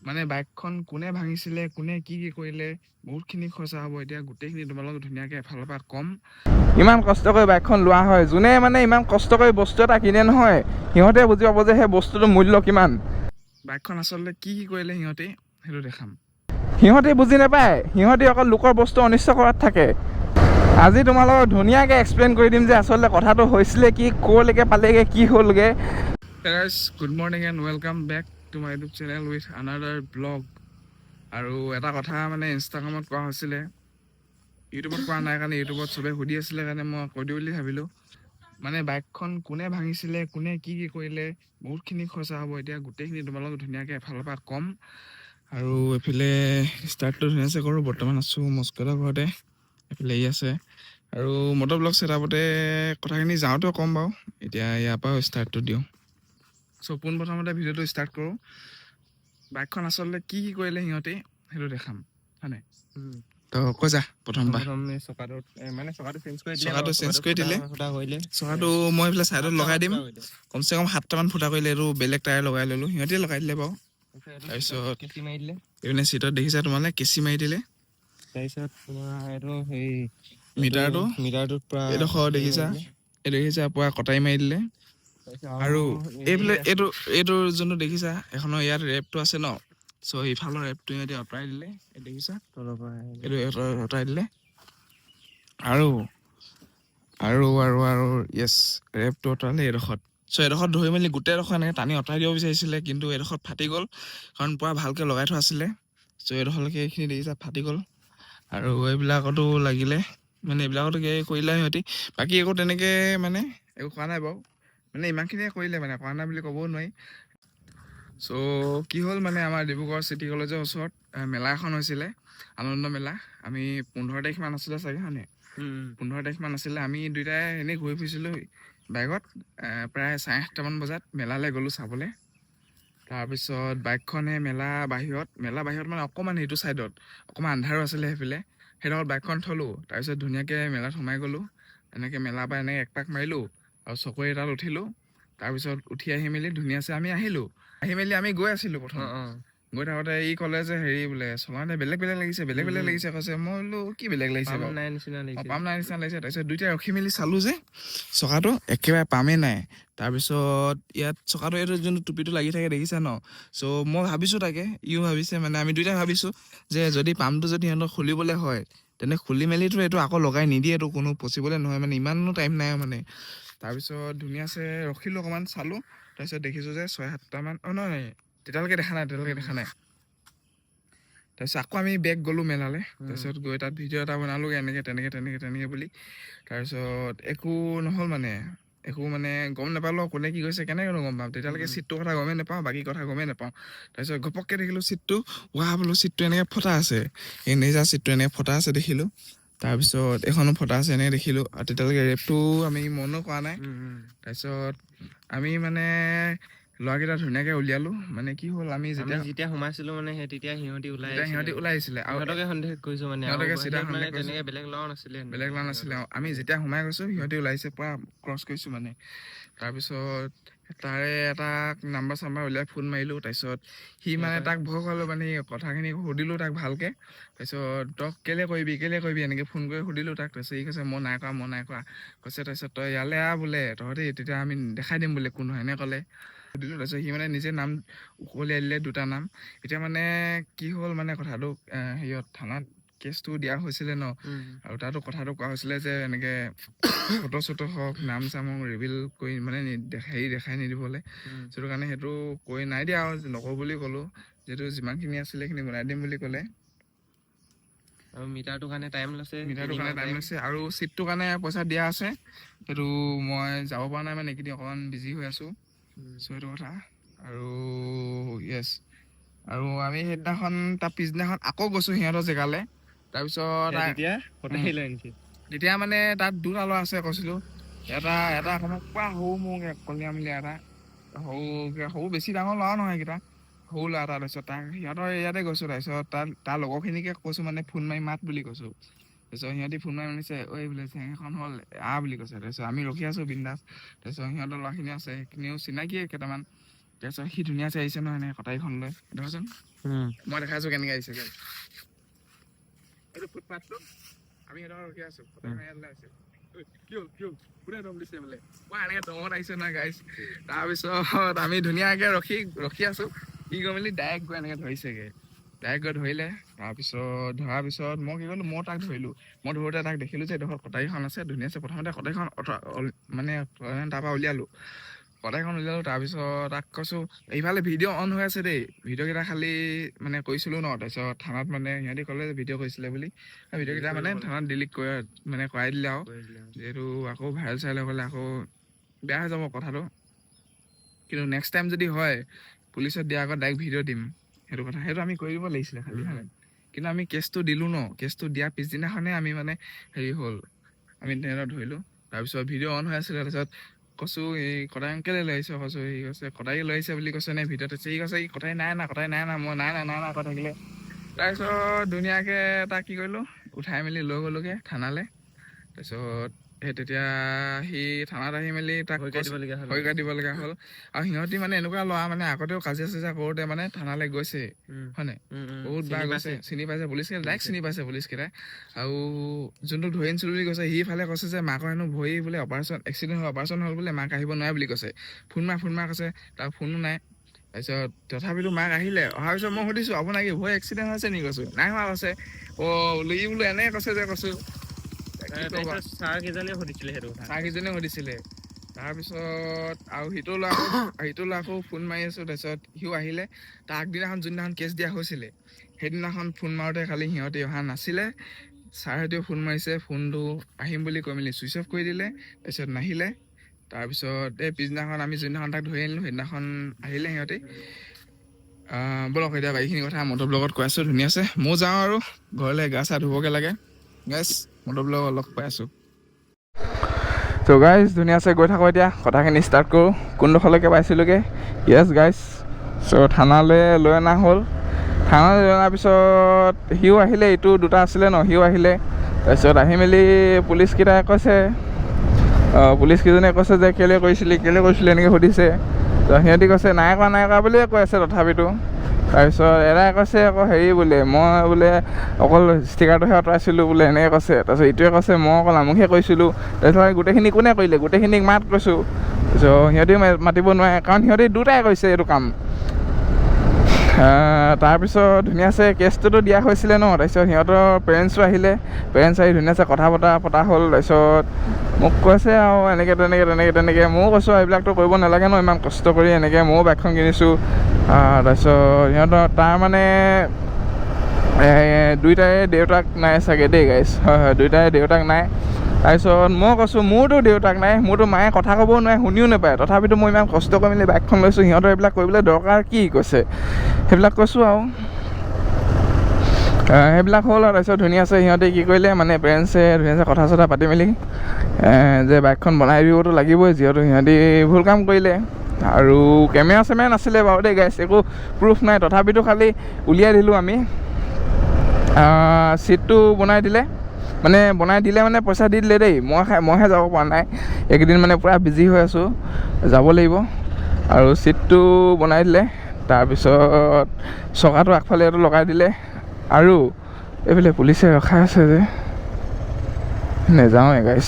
মানে বাইকখন কোনে ভাঙিছিলে, কোনে কি কৰিলে, বহুতখিনি খৰচা হ'ব। এতিয়া গোটেইখিনি তোমালোকক ধুনীয়াকৈ এফালৰ পৰা কম। ইমান কষ্ট কৰি বাইকখন লোৱা হয়, যোনে মানে ইমান কষ্ট কৰি বস্তু এটা কিনে নহয়, সিহঁতে বুজি পাব যে সেই বস্তুটোৰ মূল্য কিমান। বাইকখন আচলতে কি কৰিলে সিহঁতে সেইটো দেখাম। সিহঁতে বুজি নাপায়, সিহঁতে অকল লোকৰ বস্তু অনিষ্ট কৰাত থাকে। আজি তোমালোকক ধুনীয়াকৈ এক্সপ্লেইন কৰি দিম যে আচলতে কথাটো হৈছিলে কি, ক'লৈকে পালেগৈ, কি হ'লগৈ। Good morning and welcome back to my YouTube channel with another blog. আৰু এটা কথা মানে ইনষ্টাগ্ৰামত কোৱা হৈছিলে, ইউটিউবত কোৱা নাই কাৰণে ইউটিউবত চবেই সুধি আছিলে কাৰণে মই কৈ দিওঁ বুলি ভাবিলোঁ। মানে বাইকখন কোনে ভাঙিছিলে, কোনে কি কৰিলে, বহুতখিনি খৰচা হ'ব। এতিয়া গোটেইখিনি তোমালোকক ধুনীয়াকৈ এফালৰ পৰা কম। আৰু এইফালে ষ্টাৰ্টটো ধুনীয়াকৈ কৰোঁ। বৰ্তমান আছোঁ মস্কোৰ ঘৰতে, এইফালে আছে। আৰু মটৰ ব্লগ ছেটআপতে কথাখিনি যাওঁতেও ক'ম বাৰু, এতিয়া ইয়াৰ পৰাও ষ্টাৰ্টটো দিওঁ। চ' পোনপ্ৰথমতে ভিডিঅ'টো ষ্টাৰ্ট কৰোঁ। বাইকখন আচলতে কি কৰিলে সিহঁতে সেইটো দেখাম হয়নে। তো কৈ যা প্ৰথম চকাটো চেঞ্জ কৰি দিলে। চকাটো মই এইফালে ছাইডত লগাই দিম, কমচে কম 7টামান ফুটা কৰিলে। এইটো বেলেগ টায়াৰ লগাই ল'লোঁ, সিহঁতে লগাই দিলে বাৰু। তাৰপিছত কেচি মাৰি দিলে, এইপিনে চিটত দেখিছা তোমালে কেচি মাৰি দিলে। তাৰপিছত তোমাৰ এইটো হেৰি মিটাৰটোত পুৰা এইডোখৰ দেখিছা, এইটো দেখিছা পুৰা কটাৰী মাৰি দিলে। আৰু এইফালে এইটো যোনটো দেখিছা এখনৰ ইয়াত ৰেপটো আছে ন, চ' ইফালৰ ৰেপটো সিহঁতে আঁতৰাই দিলে। দেখিছা এইটো আঁতৰাই দিলে। আৰু আৰু আৰু আৰু য়েছ, ৰেপটো আঁতৰালে এইডোখৰত। চ' এইডোখৰত ধৰি মেলি গোটেইডোখৰ এনেকৈ টানি আঁতৰাই দিব বিচাৰিছিলে, কিন্তু এইডোখৰত ফাটি গ'ল কাৰণ পুৰা ভালকৈ লগাই থোৱা আছিলে। চ' এইডোখৰলৈকে এইখিনি দেখিছা ফাটি গ'ল। আৰু এইবিলাকতো লাগিলে, মানে এইবিলাকতো কৰিলে সিহঁতি। বাকী একো তেনেকৈ মানে একো কোৱা নাই বাৰু, মানে ইমানখিনিয়ে কৰিলে, মানে কৰা নাই বুলি ক'বও নোৱাৰি। চ' কি হ'ল মানে আমাৰ ডিব্ৰুগড় চিটি কলেজৰ ওচৰত মেলা এখন হৈছিলে, আনন্দ মেলা। আমি 15 তাৰিখমান আছিলে চাগে হয়নে, 15 তাৰিখমান আছিলে। আমি দুইটাই এনেই ঘূৰি ফুৰিছিলোঁ বাইকত। প্ৰায় 8:30মান বজাত মেলালৈ গ'লোঁ চাবলৈ। তাৰপিছত বাইকখনে মেলা বাহিৰত মানে অকণমান সেইটো ছাইডত অকণমান আন্ধাৰো আছিলে, সেইডোখৰত বাইকখন থলোঁ। তাৰপিছত ধুনীয়াকৈ মেলাত সোমাই গ'লোঁ। এনেকৈ মেলাৰ পৰা এনেকৈ একপাক মাৰিলোঁ আৰু চকৰি এটাত উঠিলোঁ। তাৰপিছত উঠি আহি মেলি ধুনীয়াছে আমি আহিলোঁ। আহি মেলি আমি গৈ আছিলোঁ, প্ৰথম গৈ থাকোঁতে ই ক'লে যে হেৰি বোলে চলাওঁতে বেলেগ লাগিছে কৈছে। মই বোলো কি বেলেগ লাগিছে বাৰু, পাম নাই নিচিনা লাগিছে। তাৰপিছত দুইটাই ৰখি মেলি চালোঁ যে চকাটো একেবাৰে পামেই নাই। তাৰপিছত ইয়াত চকাটো এইটো যোনটো টুপিটো লাগি থাকে দেখিছা ন, চ' মই ভাবিছোঁ তাকে, ইও ভাবিছে, মানে আমি দুইটাই ভাবিছোঁ যে যদি পামটো যদি সিহঁতক খুলিবলৈ হয় তেনে খুলি মেলিতো এইটো আকৌ লগাই নিদিয়েতো, কোনো পচিবলে নহয়, মানে ইমানো টাইম নাই মানে। তাৰপিছত ধুনীয়াছে ৰখিলোঁ, অকণমান চালোঁ। তাৰপিছত দেখিছোঁ যে 6-7টামান, নহয় তেতিয়ালৈকে দেখা নাই। তাৰপিছত আকৌ আমি বেক গ'লোঁ মেলালৈ। তাৰপিছত গৈ তাত ভিডিঅ' এটা বনালোঁ, এনেকৈ তেনেকৈ বুলি। তাৰপিছত একো নহ'ল, একো গম নাপালোঁ কোনে কি কৈছে, কেনেকৈ গম পাম। তেতিয়ালৈকে চিটটোৰ কথা গমেই নাপাওঁ, বাকী কথা গমেই নাপাওঁ। তাৰপিছত ঘপককৈ দেখিলোঁ চিটটো, বোলো চিটটো এনেকৈ ফটা আছে, এই নেজা চিটটো এনেকৈ ফটা আছে দেখিলোঁ। তাৰপিছত এখনো ফটা আছে এনেকৈ দেখিলোঁ। আৰু তেতিয়ালৈকে ৰেপটো আমি মনো কৰা নাই। তাৰপিছত আমি মানে ল'ৰাকেইটা ধুনীয়াকৈ উলিয়ালোঁ। মানে কি হ'ল, আমি যেতিয়া সোমাইছিলোঁ মানে তেতিয়া সিহঁতি ওলাই আহিছিলে, আৰু সিহঁতকে সন্দেহ কৰিছোঁ, মানে তেনেকৈ বেলেগ ল'ৰা নাছিলে। আমি যেতিয়া সোমাই গৈছোঁ সিহঁতি ওলাইছে, পুৰা ক্ৰছ কৰিছোঁ মানে। তাৰপিছত তাৰে এটাক নাম্বাৰ উলিয়াই ফোন মাৰিলোঁ। তাৰপিছত সি মানে তাক ভয় খোৱালোঁ, মানে কথাখিনি সুধিলোঁ তাক ভালকৈ। তাৰপিছত তই কেলৈ কৰিবি এনেকৈ ফোন কৰি সুধিলোঁ তাক। তাৰপিছত সি কৈছে মই নাই কৰা কৈছে। তাৰপিছত তই ইয়ালৈ আহ বোলে তহঁতি, তেতিয়া আমি দেখাই দিম বোলে কোন হয়, এনে ক'লে। সুধিলোঁ। তাৰপিছত সি মানে নিজে নাম উলিয়াই দিলে, 2টা নাম। এতিয়া মানে কি হ'ল, মানে কথাটো হেৰিয়ত থানাত কেছটো দিয়া হৈছিলে ন, আৰু তাতো কথাটো কোৱা হৈছিলে যে এনেকৈ ফটো হওক, নাম চাম ৰিভিল কৰি মানে দেখাই নিদিবলৈ। সেইটো কাৰণে সেইটো কৰি নাই দিয়া, আৰু নকৰোঁ বুলি ক'লোঁ। যিহেতু যিমানখিনি আছিলে সেইখিনি বনাই দিম বুলি ক'লে। আৰু মিটাৰটোৰ কাৰণে টাইম লৈছে, আৰু চিটটোৰ কাৰণে পইচা দিয়া আছে। সেইটো মই যাব পৰা নাই, মানে এইকেইদিন অকণমান বিজি হৈ আছোঁ। চ' সেইটো কথা। আৰু য়েছ, আৰু আমি সেইদিনাখন তাৰ পিছদিনাখন আকৌ গৈছোঁ সিহঁতৰ জেগালৈ। তাৰপিছত তেতিয়া মানে তাত 2টা ল'ৰা আছে কৈছিলোঁ। এটা অকণমান পুৰা সৰু কলীয়া মলীয়া, এটা সৰু বেছি ডাঙৰ ল'ৰাও নহয়, এইকেইটা সৰু ল'ৰা এটা। তাৰপিছত সিহঁতৰ ইয়াতে গৈছোঁ। তাৰপিছত তাৰ লগৰখিনিকে কৈছোঁ, মানে ফোন মাৰি মাত বুলি কৈছোঁ। তাৰপিছত সিহঁতি ফোন মাৰি মানিছে, ঐ বোলে চেং এখন হ'ল, বুলি কৈছে। তাৰপিছত আমি ৰখি আছোঁ বিন্দাছ। তাৰপিছত সিহঁতৰ ল'ৰাখিনি আছে, সেইখিনিও চিনাকিয়ে কেইটামান। তাৰপিছত সি ধুনীয়াছে আহিছে নহয় এনেকৈ কটাৰীখন লৈ দেখাচোন মই দেখাইছোঁ কেনেকৈ আহিছে এইটো ফুটপাথটো আমি সিহঁতৰ ৰখি আছোঁ কটাৰীখন আছে কোনে দম দিছে বোলে মই এনেকৈ দমত আহিছোঁ নহয় গাইছ তাৰপিছত আমি ধুনীয়াকৈ ৰখি আছোঁ কি গৈ মেলি ডাইৰেক্ট গৈ এনেকৈ ধৰিছেগৈ ডাইৰেক্ট গৈ ধৰিলে তাৰপিছত ধৰাৰ পিছত মই কি কৰিলোঁ মই তাক ধৰিলোঁ মই ধৰোঁতে তাক দেখিলোঁ যে এডোখৰ কটাৰীখন আছে ধুনীয়াছে প্ৰথমতে কটাৰীখন মানে তাৰপৰা উলিয়ালোঁ কটাৰীখন উলিয়ালোঁ তাৰপিছত তাক কৈছোঁ এইফালে ভিডিঅ' অন হৈ আছে দেই ভিডিঅ'কেইটা খালি মানে কৰিছিলোঁ ন তাৰপিছত থানাত মানে সিহঁতি ক'লে যে ভিডিঅ' কৰিছিলে বুলি ভিডিঅ'কেইটা মানে থানাত ডিলিট কৰাই দিলে আৰু যিহেতু আকৌ ভাইৰেল চাইৰেল হ'লে আকৌ বেয়া হৈ যাব কথাটো কিন্তু নেক্সট টাইম যদি হয় পুলিচত দিয়াৰ আগত ডাইৰেক্ট ভিডিঅ' দিম সেইটো আমি কৰি দিব লাগিছিলে খালি হয় কিন্তু আমি কেছটো দিলোঁ ন কেছটো দিয়াৰ পিছদিনাখনে আমি মানে হেৰি হ'ল আমি তেনেকৈ ধৰিলোঁ তাৰপিছত ভিডিঅ' অন হৈ আছিলে তাৰপিছত কৈছোঁ এই কটাৰী কেলৈ লৈ আহিছ কৈছোঁ সি কৈছে কটাৰী লৈ আহিছে বুলি কৈছে নে ভিডিঅ'ত আছে সি কৈছে কটাৰী নাই মই নাই কৈ থাকিলে তাৰপিছত ধুনীয়াকৈ তাক কি কৰিলোঁ উঠাই মেলি লৈ গ'লোগৈ থানালৈ তাৰপিছত তেতিয়া সি থানাত আহি মেলি তাক ভয় দিবলগীয়া হ'ল আৰু সিহঁতি মানে এনেকুৱা ল'ৰা মানে আগতেও কাজিয়া চাজিয়া কৰোঁতে মানে থানালৈ গৈছে হয় নাই বহুত বাৰ গৈছে চিনি পাইছে পুলিচকেইটা ডাইৰেক্ট চিনি পাইছে পুলিচকেইটাই আৰু যোনটো ধৰি আনিছিলোঁ বুলি কৈছে সিফালে কৈছে যে মাকৰ হেনো ভৰি বোলে অপাৰেশ্যন হ'ল বোলে মাক আহিব নোৱাৰে বুলি কৈছে ফোন মাৰ কৈছে তাৰ ফোনো নাই তাৰপিছত তথাপিতো মাক আহিলে অহাৰ পিছত মই সুধিছোঁ আপোনাৰ কি ভৰি এক্সিডেণ্ট হৈছে নেকি কৈছোঁ নাই হোৱা কৈছে বোলো ই বোলো এনেকৈ কৈছে যে কৈছোঁ ছাৰকেইজনে সুধিছিলে তাৰপিছত আৰু সিটো ল'ৰাকো ফোন মাৰি আছোঁ তাৰপিছত সিও আহিলে তাৰ আগদিনাখন যোনদিনাখন কেছ দিয়া হৈছিলে সেইদিনাখন ফোন মাৰোঁতে খালি সিহঁতি অহা নাছিলে ছাৰহঁতেও ফোন মাৰিছে ফোনটো আহিম বুলি কৈ মেলি ছুইচ অফ কৰি দিলে তাৰপিছত নাহিলে তাৰপিছত এই পিছদিনাখন আমি যোনদিনাখন তাক ধৰি আনিলোঁ সেইদিনাখন আহিলে সিহঁতি ব'লক এতিয়া বাকীখিনি কথা মটৰ ব্লগত কৈ আছোঁ ধুনীয়াছে ময়ো যাওঁ আৰু ঘৰলৈ গা চা ধুবগৈ লাগে গাইছ মটৰ ব্লগ অলপ কৈ আছোঁ ত' গাইজ ধুনীয়াছে গৈ থাকোঁ এতিয়া কথাখিনি ষ্টাৰ্ট কৰোঁ কোনডোখৰলৈকে পাইছিলোঁগৈ য়েছ গাইজ চ' থানালৈ লৈ অনা হ'ল থানালৈ লৈ অনাৰ পিছত সিও আহিলে ইটো দুটা আছিলে ন সিও আহিলে তাৰপিছত আহি মেলি পুলিচকেইটাই কৈছে পুলিচকেইজনে কৈছে যে কেলৈ কৰিছিলি এনেকৈ সুধিছে ত' সিহঁতি কৈছে নাই কৰা বুলিয়ে কৈ আছে তথাপিতো তাৰপিছত এটাই কৈছে আকৌ হেৰি বোলে মই বোলে অকল ষ্টিকাৰটোহে আঁতৰাইছিলোঁ বোলে এনেকৈ কৈছে তাৰপিছত ইটোৱে কৈছে মই অকল আমুকহে কৰিছিলোঁ তাৰপিছত গোটেইখিনি কোনে কৰিলে গোটেইখিনিক মাত কৈছোঁ তাৰপিছত সিহঁতিও মাতিব নোৱাৰে কাৰণ সিহঁতি দুটাই কৰিছে এইটো কাম তাৰপিছত ধুনীয়াছে কেছটোতো দিয়া হৈছিলে ন তাৰপিছত সিহঁতৰ পেৰেণ্টছো আহিলে পেৰেণ্টছ আহি ধুনীয়াছে কথা পতা হ'ল তাৰপিছত মোক কৈছে আৰু এনেকৈ তেনেকৈ ময়ো কৈছোঁ এইবিলাকতো কৰিব নালাগে ন ইমান কষ্ট কৰি এনেকৈ ময়ো বাইকখন কিনিছোঁ তাৰপিছত সিহঁতৰ তাৰ মানে দুইটাৰে দেউতাক নাই চাগে দেই গাইছ হয় দুইটাৰে দেউতাক নাই তাৰপিছত মই কৈছোঁ মোৰতো দেউতাক নাই মোৰতো মায়ে কথা ক'বও নোৱাৰে শুনিও নাপায় তথাপিতো মই ইমান কষ্ট কৰি মেলি বাইকখন লৈছোঁ সিহঁতৰ এইবিলাক কৰিবলৈ দৰকাৰ কি কৈছে সেইবিলাক কৈছোঁ আৰু সেইবিলাক হ'ল আৰু তাৰপিছত ধুনীয়াছে সিহঁতে কি কৰিলে মানে পেৰেণ্টছে ধুনীয়াছে কথা চথা পাতি মেলি যে বাইকখন বনাই দিবতো লাগিবই যিহেতু সিহঁতি ভুল কাম কৰিলে আৰু কেমেৰা নাছিলে বাৰু দেই গাইছ একো প্ৰুফ নাই তথাপিতো খালি উলিয়াই দিলোঁ আমি ছিটটো বনাই দিলে মানে পইচা দি দিলে দেই মইহে যাব পৰা নাই এইকেইদিন মানে পূৰা বিজি হৈ আছোঁ যাব লাগিব আৰু ছিটটো বনাই দিলে তাৰপিছত চকাটো আগফালে এইটো লগাই দিলে আৰু এইফালে পুলিচে ৰখাই আছে যে নেযাওঁৱে গাইছ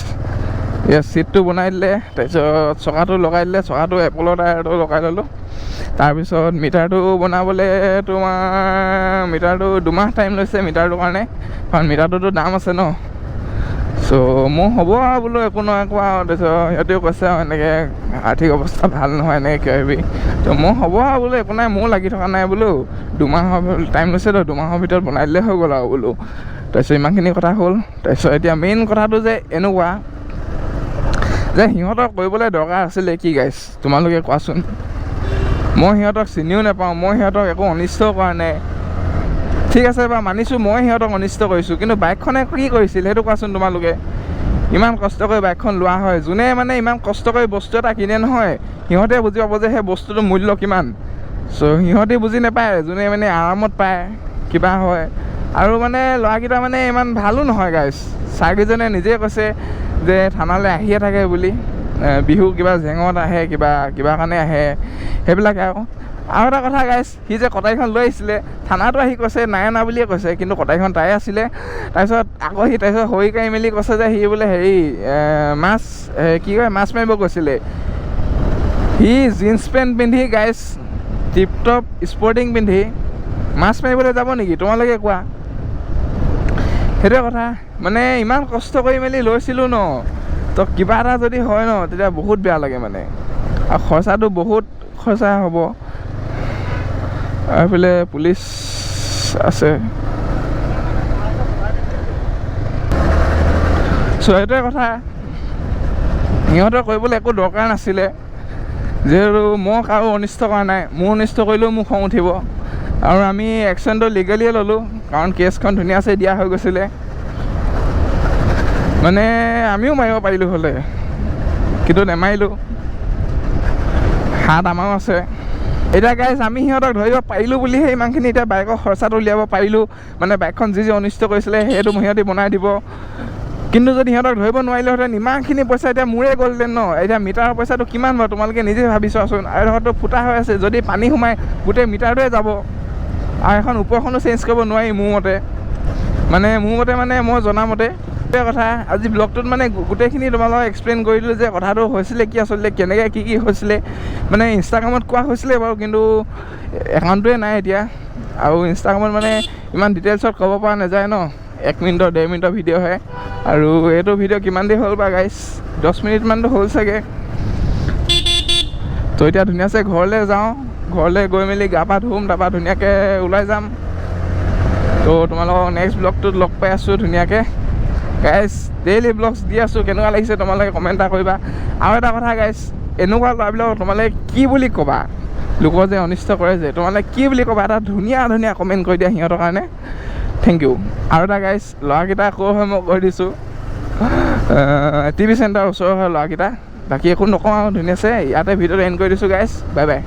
ইয়াত ছিটটো বনাই দিলে তাৰপিছত চকাটো লগাই দিলে চকাটো এপলৰ টায়াৰটো লগাই ল'লোঁ তাৰপিছত মিটাৰটো বনাবলৈ মিটাৰটো 2 মাহ টাইম লৈছে মিটাৰটোৰ কাৰণে কাৰণ মিটাৰটোতো দাম আছে ন চ' মোৰ হ'ব আৰু বোলো একো নহয় কোৱা আৰু তাৰপিছত সিহঁতেও কৈছে আৰু এনেকৈ আৰ্থিক অৱস্থা ভাল নহয় এনেকৈ কিবাকিবি ত' মোৰ হ'ব আৰু বোলো একো নাই মোৰ লাগি থকা নাই বোলো 2 মাহৰ টাইম লৈছে তো 2 মাহৰ ভিতৰত বনাই দিলে হৈ গ'ল আৰু বোলো তাৰপিছত ইমানখিনি কথা হ'ল তাৰপিছত এতিয়া মেইন কথাটো যে এনেকুৱা যে সিহঁতক কৰিবলৈ দৰকাৰ আছিলে কি গাইছ তোমালোকে কোৱাচোন মই সিহঁতক চিনিও নাপাওঁ মই সিহঁতক একো অনিষ্ট কৰা নাই ঠিক আছে বা মানিছোঁ মই সিহঁতক অনিষ্ট কৰিছোঁ কিন্তু বাইকখনে কি কৰিছিল সেইটো কোৱাচোন তোমালোকে ইমান কষ্ট কৰি বাইকখন লোৱা হয় যোনে মানে ইমান কষ্ট কৰি বস্তু এটা কিনে নহয় সিহঁতে বুজি পাব যে সেই বস্তুটোৰ মূল্য কিমান চ' সিহঁতে বুজি নাপায় যোনে মানে আৰামত পায় কিবা হয় আৰু মানে ল'ৰাকেইটা মানে ইমান ভালো নহয় গাইছ ছাৰকেইজনে নিজে কৈছে যে থানালৈ আহিয়ে থাকে বুলি বিহু কিবা জেঙত আহে কিবা কাৰণে আহে সেইবিলাকে আৰু এটা কথা গাইছ সি যে কটাৰীখন লৈ আহিছিলে থানাতো আহি কৈছে নাই অনা বুলিয়ে কৈছে কিন্তু কটাৰীখন তাই আছিলে তাৰপিছত আকৌ সি তাৰপিছত হৰি কাঢ়ি মেলি কৈছে যে সি বোলে হেৰি মাছ কি কয় মাছ মাৰিব গৈছিলে সি জিন্স পেণ্ট পিন্ধি গাইছ টিপ টপ স্পৰ্টিং পিন্ধি মাছ মাৰিবলৈ যাব নেকি তোমালোকে কোৱা সেইটোৱে কথা মানে ইমান কষ্ট কৰি মেলি লৈছিলোঁ ন তো কিবা এটা যদি হয় ন তেতিয়া বহুত বেয়া লাগে মানে আৰু খৰচাটো বহুত খৰচা হ'ব আৰু এইফালে পুলিচ আছে চ' সেইটোৱে কথা সিহঁতৰ কৰিবলৈ একো দৰকাৰ নাছিলে যিহেতু মই কাৰো অনিষ্ট কৰা নাই মোৰ অনিষ্ট কৰিলেও মোক খং উঠিব আৰু আমি একশ্যনটো লিগেলিয়ে ল'লোঁ কাৰণ কেছখন ধুনীয়াছে দিয়া হৈ গৈছিলে মানে আমিও মাৰিব পাৰিলোঁ হ'লে কিন্তু নেমাৰিলোঁ হাত আমাৰো আছে এতিয়া গাইজ আমি সিহঁতক ধৰিব পাৰিলোঁ বুলিহে ইমানখিনি এতিয়া বাইকৰ খৰচাটো উলিয়াব পাৰিলোঁ মানে বাইকখন যি অনিষ্ট কৰিছিলে সেইটো সিহঁতি বনাই দিব কিন্তু যদি সিহঁতক ধৰিব নোৱাৰিলেহেঁতেন ইমানখিনি পইচা এতিয়া মোৰে গ'লহেঁতেন ন এতিয়া মিটাৰৰ পইচাটো কিমান বাৰু তোমালোকে নিজে ভাবি চোৱাচোন আৰু ধৰতো ফুটা হৈ আছে যদি পানী সোমাই গোটেই মিটাৰটোৱে যাব আৰু এখন ওপৰখনো চেঞ্জ কৰিব নোৱাৰি মোৰ মতে মানে মই জনামতে কথা আজি ব্লগটোত মানে গোটেইখিনি তোমালোকক এক্সপ্লেইন কৰি দিলোঁ যে কথাটো হৈছিলে কি আচলতে কেনেকৈ কি হৈছিলে মানে ইনষ্টাগ্ৰামত কোৱা হৈছিলে বাৰু কিন্তু একাউণ্টটোৱে নাই এতিয়া আৰু ইনষ্টাগ্ৰামত মানে ইমান ডিটেইলছত ক'ব পৰা নাযায় ন 1 মিনিটৰ 1.5 মিনিটৰ ভিডিঅ' হয় আৰু এইটো ভিডিঅ' কিমান দেৰি হ'ল বা গাইছ 10 মিনিটমানটো হ'ল চাগে তো এতিয়া ধুনীয়াছে ঘৰলৈ যাওঁ ঘৰলৈ গৈ মেলি গা পা ধুম তাৰপৰা ধুনীয়াকৈ ওলাই যাম তো তোমালোকক নেক্সট ব্লগটোত লগ পাই আছোঁ ধুনীয়াকৈ গাইজ ডেইলি ব্লগছ দি আছোঁ কেনেকুৱা লাগিছে তোমালোকে কমেণ্ট এটা কৰিবা আৰু এটা কথা গাইজ এনেকুৱা ল'ৰাবিলাকক তোমালোকে কি বুলি ক'বা লোকৰ যে অনিষ্ট কৰে যে তোমালোকে কি বুলি ক'বা এটা ধুনীয়া কমেণ্ট কৰি দিয়া সিহঁতৰ কাৰণে থেংক ইউ আৰু এটা গাইজ ল'ৰাকেইটা ক'ৰ হয় মই কৈ দিছোঁ টিভি চেণ্টাৰৰ ওচৰৰ হয় ল'ৰাকেইটা বাকী একো নকওঁ আৰু ধুনীয়াছে ইয়াতে ভিডিঅ'টো এণ্ড কৰি দিছোঁ গাইজ বাই বাই